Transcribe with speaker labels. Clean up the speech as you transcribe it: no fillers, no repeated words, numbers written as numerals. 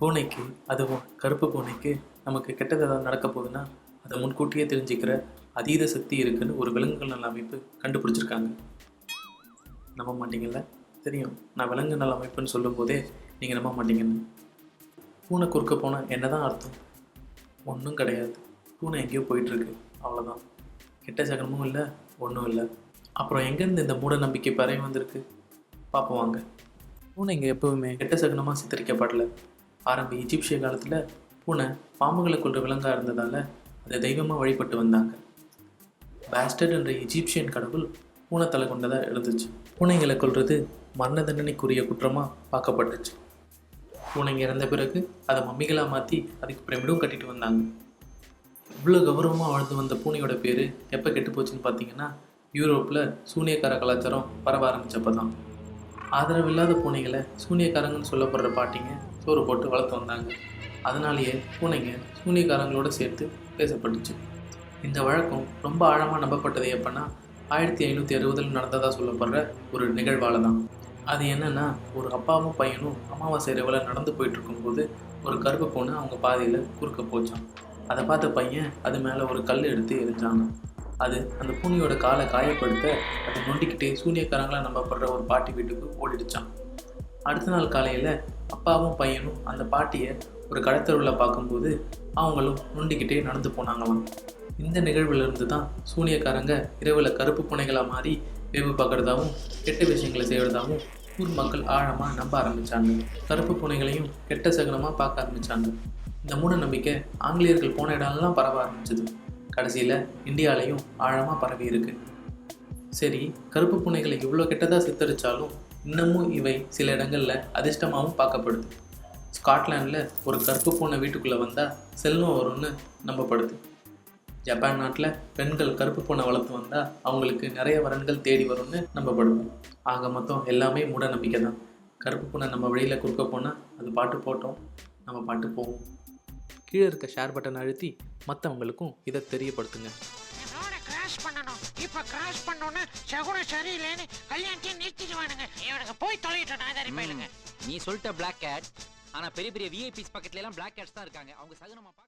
Speaker 1: பூனைக்கு, அதுவும் கருப்பு பூனைக்கு நமக்கு கெட்டது ஏதாவது நடக்க போகுதுன்னா அதை முன்கூட்டியே தெரிஞ்சுக்கிற அதீத சக்தி இருக்குன்னு ஒரு விலங்குகள் நல அமைப்பு கண்டுபிடிச்சிருக்காங்க. நம்ப மாட்டீங்கல்ல? தெரியும், நான் விலங்கு நல அமைப்புன்னு சொல்லும்போதே நீங்கள் நம்ப மாட்டீங்கன்னு. பூனை குறுக்க போனால் என்ன தான் அர்த்தம்? ஒன்றும் கிடையாது. பூனை எங்கேயோ போயிட்டுருக்கு, அவ்வளோதான். கெட்ட சகனமும் இல்லை, ஒன்றும் இல்லை. அப்புறம் எங்கேருந்து இந்த மூட நம்பிக்கை பரவி வந்திருக்கு பார்ப்போம் வாங்க. பூனை இங்கே எப்போவுமே கெட்ட சகுனமாக சித்தரிக்கப்படலை. ஆரம்ப எஜிப்சிய காலத்தில் பூனை பாம்புகளை கொள்கிற விலங்காக இருந்ததால் அதை தெய்வமாக வழிபட்டு வந்தாங்க. பாஸ்டர்ட் என்ற எஜிப்சியன் கடவுள் பூனை தலை கொண்டதாக இருந்துச்சு. பூனைகளை கொள்வது மரண தண்டனைக்குரிய குற்றமாக பார்க்கப்பட்டுச்சு. பூனைங்க இறந்த பிறகு அதை மம்மிகளாக மாற்றி அதுக்கு பிரமிடும் கட்டிட்டு வந்தாங்க. இவ்வளோ கௌரவமாக வாழ்ந்து வந்த பூனையோட பேர் எப்போ கெட்டு போச்சுன்னு பார்த்தீங்கன்னா, யூரோப்பில் சூனியக்கார கலாச்சாரம் பரவ ஆரம்பித்தப்போ தான். ஆதரவில்லாத பூனைகளை சூனியக்காரங்கன்னு சொல்லப்படுற பாட்டிங்க சோறு போட்டு வளர்த்து வந்தாங்க. அதனாலேயே பூனைங்க சூனியக்காரங்களோடு சேர்த்து பேசப்பட்டுச்சு. இந்த வழக்கம் ரொம்ப ஆழமாக நம்பப்பட்டது எப்போன்னா 1560 நடந்ததாக சொல்லப்படுற ஒரு நிகழ்வால் தான். அது என்னென்னா, ஒரு அப்பாவும் பையனும் அமாவாசை இரவில் நடந்து போயிட்டுருக்கும்போது ஒரு கருப்பு பூனை அவங்க பாதையில் குறுக்க போச்சான். அதை பார்த்த பையன் அது மேலே ஒரு கல் எடுத்து எரிஞ்சாங்க. அது அந்த பூனையோட காலை காயப்படுத்த அதை நொண்டிக்கிட்டே சூனியக்காரங்களாக நம்பப்படுற ஒரு பாட்டி வீட்டுக்கு ஓடிடுச்சான். அடுத்த நாள் காலையில் அப்பாவும் பையனும் அந்த பாட்டியை ஒரு கடத்தருவில் பார்க்கும்போது அவங்களும் நொண்டிக்கிட்டே நடந்து போனாங்களாம். இந்த நிகழ்விலிருந்து தான் சூனியக்காரங்க இரவில் கருப்பு பூனைகளாக மாறி வேவு பார்க்குறதாவும் கெட்ட விஷயங்களை செய்கிறதாவும் ஊர் மக்கள் ஆழமாக நம்ப ஆரம்பித்தாங்க. கருப்பு பூனைகளையும் கெட்ட சகுனமாக பார்க்க ஆரம்பித்தாங்க. இந்த மூட நம்பிக்கை ஆங்கிலேயர்கள் போன இடம்லாம் பரவ ஆரம்பிச்சது. கடைசியில் இந்தியாவிலையும் ஆழமாக பரவி இருக்கு. சரி, கருப்பு பூனைகளை இவ்வளோ கெட்டதாக சித்தரித்தாலும் இன்னமும் இவை சில இடங்களில் அதிர்ஷ்டமாகவும் பார்க்கப்படுது. ஸ்காட்லாண்டில் ஒரு கருப்பு பூனை வீட்டுக்குள்ளே வந்தால் செல்வம் வரும்னு நம்பப்படுது. ஜப்பான் நாட்டில் பெண்கள் கருப்பு பூனை வளர்த்து வந்தால் அவங்களுக்கு நிறைய வரன்கள் தேடி வரும்னு நம்பப்படுது. ஆக மொத்தம் எல்லாமே மூட நம்பிக்கை தான். கருப்பு பூனை நம்ம வழியில் குறுக்க போனால் அது பாட்டு போட்டோம், நம்ம பாட்டு போவோம். கீழே இருக்க ஷேர் பட்டன் அழுத்தி மற்றவங்களுக்கும் இதை தெரியப்படுத்துங்க.
Speaker 2: இப்ப கிராஷ் பண்ணோன்னு சகுனம் சரியில்லைன்னு கல்யாணத்தையும் நிறுத்திடுவானுங்க. இவனுக்கு போய் தொலைட்டோம் நாதாரி பயிலுங்க.
Speaker 3: நீ சொல்லிட்ட பிளாக் கேட், ஆனா பெரிய பெரிய விஐபிஸ் பக்கத்துல எல்லாம் பிளாக் கேட்ஸ் தான் இருக்காங்க. அவங்க சகுனமா